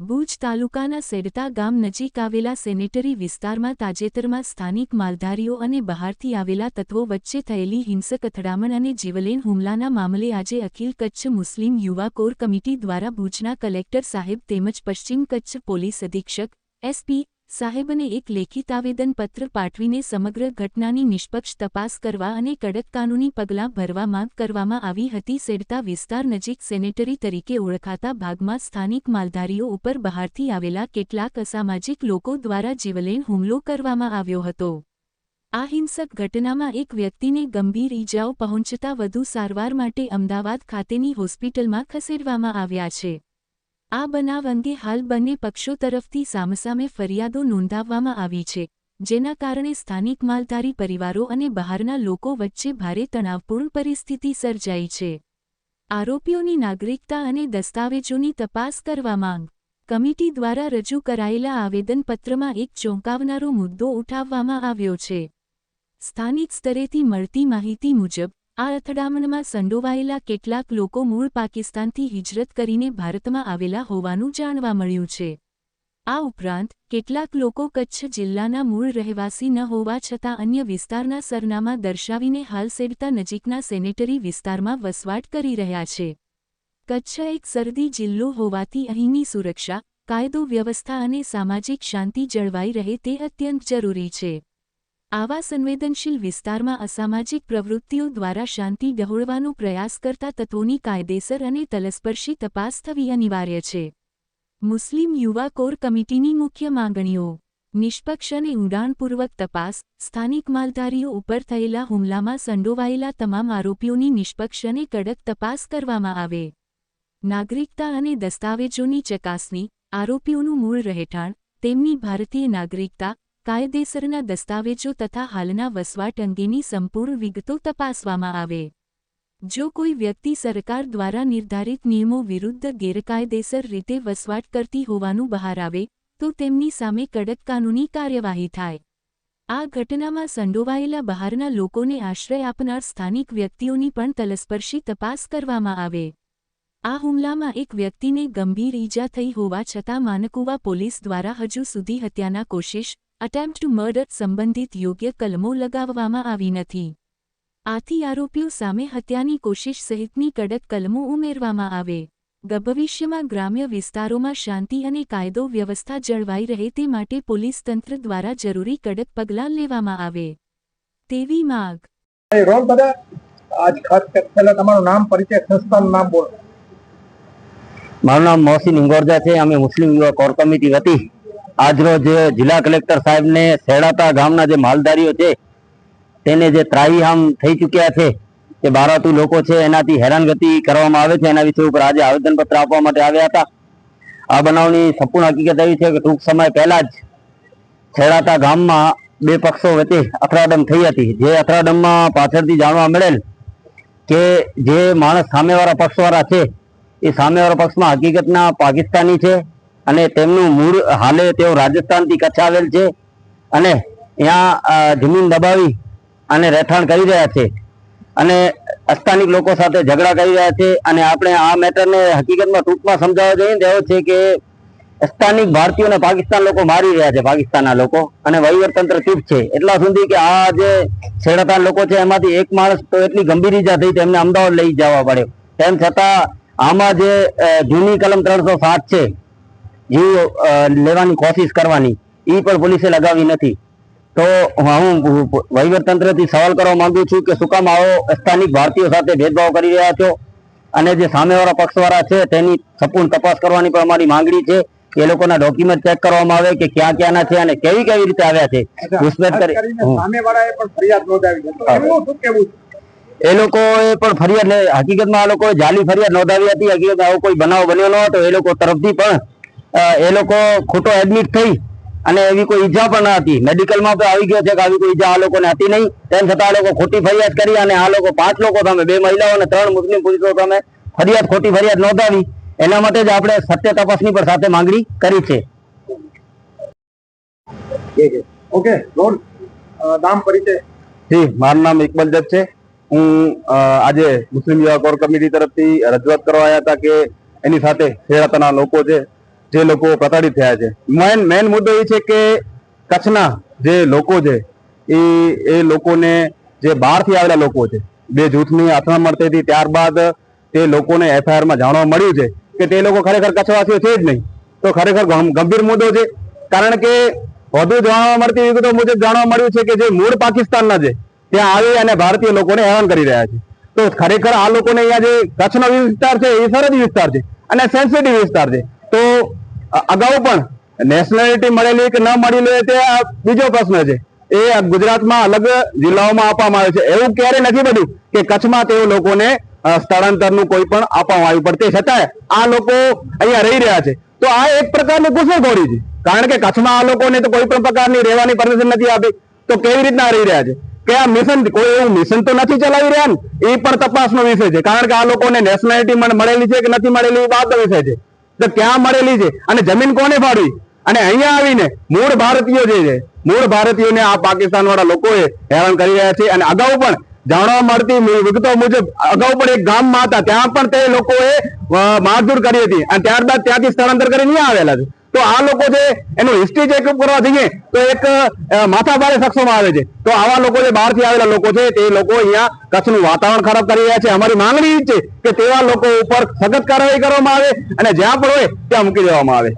ભૂજ તાલુકાના સેડતા ગામ નજીક આવેલા સેનેટરી વિસ્તારમાં તાજેતરમાં સ્થાનિક માલધારીઓ અને બહારથી આવેલા તત્વો વચ્ચે થયેલી હિંસક અથડામણ અને જીવલેણ હુમલાના મામલે આજે અખિલ કચ્છ મુસ્લિમ યુવા કોર કમિટી દ્વારા ભુજના કલેક્ટર સાહેબ તેમજ પશ્ચિમ કચ્છ પોલીસ અધિક્ષક એસપી સાહેબને એક લેખિત આવેદનપત્ર પાઠવીને સમગ્ર ઘટનાની નિષ્પક્ષ તપાસ કરવા અને કડક કાનૂની પગલાં ભરવા માંગ કરવામાં આવી હતી। સેડતા વિસ્તાર નજીક સેનેટરી તરીકે ઓળખાતા ભાગમાં સ્થાનિક માલધારીઓ ઉપર બહારથી આવેલા કેટલાક અસામાજિક લોકો દ્વારા જીવલેણ હુમલો કરવામાં આવ્યો હતો। આ હિંસક ઘટનામાં એક વ્યક્તિને ગંભીર ઈજાઓ પહોંચતા વધુ સારવાર માટે અમદાવાદ ખાતેની હોસ્પિટલમાં ખસેડવામાં આવ્યા છે। આ બનાવ અંગે હાલ બંને પક્ષો તરફથી સામસામે ફરિયાદો નોંધાવવામાં આવી છે, જેના કારણે સ્થાનિક માલધારી પરિવારો અને બહારના લોકો વચ્ચે ભારે તણાવપૂર્ણ પરિસ્થિતિ સર્જાઈ છે। આરોપીઓની નાગરિકતા અને દસ્તાવેજોની તપાસ કરવા માંગ કમિટી દ્વારા રજૂ કરાયેલા આવેદનપત્રમાં એક ચોંકાવનારો મુદ્દો ઉઠાવવામાં આવ્યો છે। સ્થાનિક સ્તરેથી મળતી માહિતી મુજબ આ અથડામણમાં સંડોવાયેલા કેટલાક લોકો મૂળ પાકિસ્તાનથી હિજરત કરીને ભારતમાં આવેલા હોવાનું જાણવા મળ્યું છે। આ ઉપરાંત કેટલાક લોકો કચ્છ જિલ્લાના મૂળ રહેવાસી ન હોવા છતાં અન્ય વિસ્તારના સરનામા દર્શાવીને હાલ સેડતા નજીકના સેનેટરી વિસ્તારમાં વસવાટ કરી રહ્યા છે। કચ્છ એક સરહદી જિલ્લો હોવાથી અહીંની સુરક્ષા, કાયદો વ્યવસ્થા અને સામાજિક શાંતિ જળવાઈ રહે તે અત્યંત જરૂરી છે। આવા સંવેદનશીલ વિસ્તારમાં અસામાજિક પ્રવૃત્તિઓ દ્વારા શાંતિ ડહોળવાનો પ્રયાસ કરતા તત્વોની કાયદેસર અને તલસ્પર્શી તપાસ થવી અનિવાર્ય છે। મુસ્લિમ યુવા કોર કમિટીની મુખ્ય માંગણીઓ: નિષ્પક્ષ અને ઊંડાણપૂર્વક તપાસ, સ્થાનિક માલધારીઓ ઉપર થયેલા હુમલામાં સંડોવાયેલા તમામ આરોપીઓની નિષ્પક્ષ અને કડક તપાસ કરવામાં આવે। નાગરિકતા અને દસ્તાવેજોની ચકાસણી, આરોપીઓનું મૂળ રહેઠાણ, તેમની ભારતીય નાગરિકતા, કાયદેસરના દસ્તાવેજો તથા હાલના વસવાટ અંગેની સંપૂર્ણ વિગતો તપાસવામાં આવે। જો કોઈ વ્યક્તિ સરકાર દ્વારા નિર્ધારિત નિયમો વિરુદ્ધ ગેરકાયદેસર રીતે વસવાટ કરતી હોવાનું બહાર આવે તો તેમની સામે કડક કાનૂની કાર્યવાહી થાય। આ ઘટનામાં સંડોવાયેલા બહારના લોકોને આશ્રય આપનાર સ્થાનિક વ્યક્તિઓની પણ તલસ્પર્શી તપાસ કરવામાં આવે। આ હુમલામાં એક વ્યક્તિને ગંભીર ઈજા થઈ હોવા છતાં માનકુવા પોલીસ દ્વારા હજુ સુધી હત્યાના કોશિશ અટેમ્પ્ટ ટુ મર્ડર સંબંધિત યોગ્ય કલમો લગાવવામાં આવી નથી। આથી આરોપીઓ સામે હત્યાની કોશિશ સહિતની કડક કલમો ઉમેરવામાં આવે। ભવિષ્યમાં ગ્રામ્ય વિસ્તારોમાં શાંતિ અને કાયદો વ્યવસ્થા જળવાઈ રહે તે માટે પોલીસ તંત્ર દ્વારા જરૂરી કડક પગલાં લેવામાં આવે તેવી માંગ। મારું નામ મોહસિન ઇંગોરજા છે। અમે મુસ્લિમ યુવા કોર કમિટી વતી આજરોજ જિલ્લા કલેક્ટર સાહેબને સેડાતા ગામના જે માલધારીઓ છે તેને જે ત્રાહીમામ થઈ ચૂક્યા છે, જે બારાતુ લોકો છે એનાથી હેરાનગતિ કરવામાં આવે છે, એના વિષય ઉપર આજે આવેદનપત્ર આપવા માટે આવ્યા હતા। આ બનાવની સંપૂર્ણ હકીકત એવી છે કે ટૂંક સમય પહેલા જ સેડાતા ગામમાં બે પક્ષો વચ્ચે અથડામણ થઈ હતી। જે અથડામણમાં પાછળથી જાણવા મળેલ કે જે માણસ સામેવાળા પક્ષવાળા છે એ સામેવાળા પક્ષમાં હકીકતના પાકિસ્તાની છે અને તેમનું મૂળ હાલે તેઓ રાજસ્થાનથી કચ્છ આવેલ છે અને ત્યાં જમીન દબાવી અને રહેઠાણ કરી રહ્યા છે અને સ્થાનિક લોકો સાથે ઝઘડા કરી રહ્યા છે। અને આપણે આ મેટરને હકીકતમાં ટૂંકમાં સમજાવવા જઈએ તેવો છે કે સ્થાનિક ભારતીયોને પાકિસ્તાન લોકો મારી રહ્યા છે, પાકિસ્તાનના લોકો, અને વહીવટતંત્ર ચૂપ છે એટલા સુધી કે આ જે છેડાતા લોકો છે એમાંથી એક માણસ તો એટલી ગંભીર ઈજા થઈ તેમને અમદાવાદ લઈ જવા પડ્યો। તેમ છતાં આમાં જે જૂની કલમ 307 છે જીવ લેવાની કોશિશ કરવાની એ પણ પોલીસે લગાવી નથી। તો હું વહીવટતંત્રથી સવાલ કરવા માંગુ છું કે શું કામ આવો સ્થાનિક ભારતીયો સાથે ભેદભાવ કરી રહ્યા છો, અને જે સામેવાળા પક્ષવાળા છે તેની સંપૂર્ણ તપાસ કરવાની પણ અમારી માંગણી છે। એ લોકોના ડોક્યુમેન્ટ ચેક કરવામાં આવે કે ક્યાં ક્યાંના છે અને કેવી કેવી રીતે આવ્યા છે, ઘૂસપેઠ કરી સામેવાળાએ પણ ફરિયાદ નોંધાવી છે। એ લોકોએ પણ ફરિયાદ હકીકતમાં આ લોકોએ જાલી ફરિયાદ નોંધાવી હતી। હકીકતમાં આવો કોઈ બનાવ બન્યો ન હતો। એ લોકો તરફથી પણ એ લોકો ખોટો એડમિટ થઈ અને એવી કોઈ ઈજા પણ ન હતી। મેડિકલમાં તો આવી ગયો છે કે આવી કોઈ ઈજા આ લોકોને હતી નહીં, તેમ છતાં આ લોકો ખોટી ફરિયાદ કરી અને આ લોકો 5 લોકો સામે, 2 મહિલાઓ અને 3 મુસ્લિમ પુરુષો સામે ખોટી ફરિયાદ નોંધાવી। એના માટે જ આપણે સત્ય તપાસની પણ સાથે માંગણી કરી છે। ઓકે, નામ પરિચય? જી, મારું નામ ઇકબાલ જત છે। હું આજે મુસ્લિમ યુવા કોર કમિટી તરફથી રજૂઆત કરવા આવ્યા હતા કે એની સાથે સેડાતાના લોકો છે જે લોકો પ્રતાડિત થયા છે. મેન મુદ્દો એ છે કે કચ્છના જે લોકો છે એ લોકોને જે બહારથી આવેલા લોકો છે, બે જૂથની અથડામણ થઈ હતી, ત્યારબાદ તે લોકોને FIR માં જાણવા મળ્યું છે કે તે લોકો ખરેખર કચ્છવાસીઓ છે જ નહીં. તો ખરેખર ગંભીર મુદ્દો છે, કારણ કે વધુ જાણવા મળતી વિગતો મુજબ જાણવા મળ્યું છે કે જે મૂળ પાકિસ્તાનના છે ત્યાં આવી અને ભારતીય લોકોને હેરાન કરી રહ્યા છે. તો ખરેખર આ લોકોને અહીંયા જે કચ્છનો વિસ્તાર છે એ સરહદી વિસ્તાર છે અને સેન્સિટિવ વિસ્તાર છે. તો અગાઉ પણ નેશનાલિટી મળેલી કે ન મળેલી તે બીજો પ્રશ્ન છે. એ ગુજરાતમાં અલગ જિલ્લાઓમાં આપવામાં આવે છે. એવું ક્યારે નથી બન્યું કે કચ્છમાં તેઓ લોકોને સ્થળાંતરનું કોઈ પણ આપવામાં આવ્યું, પણ તે છતાંય આ લોકો અહીંયા રહી રહ્યા છે. તો આ એક પ્રકારની ઘૂસણખોરી છે, કારણ કે કચ્છમાં આ લોકોને તો કોઈ પણ પ્રકારની રહેવાની પરમિશન નથી આપી. તો કેવી રીતના રહી રહ્યા છે? કે આ મિશન, કોઈ એવું મિશન તો નથી ચલાવી રહ્યા ને, એ પણ તપાસનો વિષય છે. કારણ કે આ લોકોને નેશનાલિટી મળેલી છે કે નથી મળેલી એ બાદનો વિષય છે. તો ક્યાં મળેલી છે અને જમીન કોને ફાળવી, અને અહીંયા આવીને મૂળ ભારતીયો જે છે, મૂળ ભારતીયોને આ પાકિસ્તાન વાળા લોકોએ હેરાન કરી રહ્યા છે. અને અગાઉ પણ જાણવા મળતી વિગતો મુજબ અગાઉ પણ એક ગામમાં હતા, ત્યાં પણ તે લોકોએ મારઝૂડ કરી હતી અને ત્યારબાદ ત્યાંથી સ્થળાંતર કરી અહીંયા આવેલા છે. તો આ લોકો છે એનું હિસ્ટ્રી ચેકઅપ કરવા જઈએ તો એક માથાભારે શખ્સોમાં આવે છે. તો આવા લોકો જે બહારથી આવેલા લોકો છે તે લોકો અહીંયા કચ્છનું વાતાવરણ ખરાબ કરી રહ્યા છે. અમારી માંગણી એ છે કે તેવા લોકો ઉપર સખત કાર્યવાહી કરવામાં આવે અને જ્યાં પણ હોય ત્યાં મૂકી દેવામાં આવે.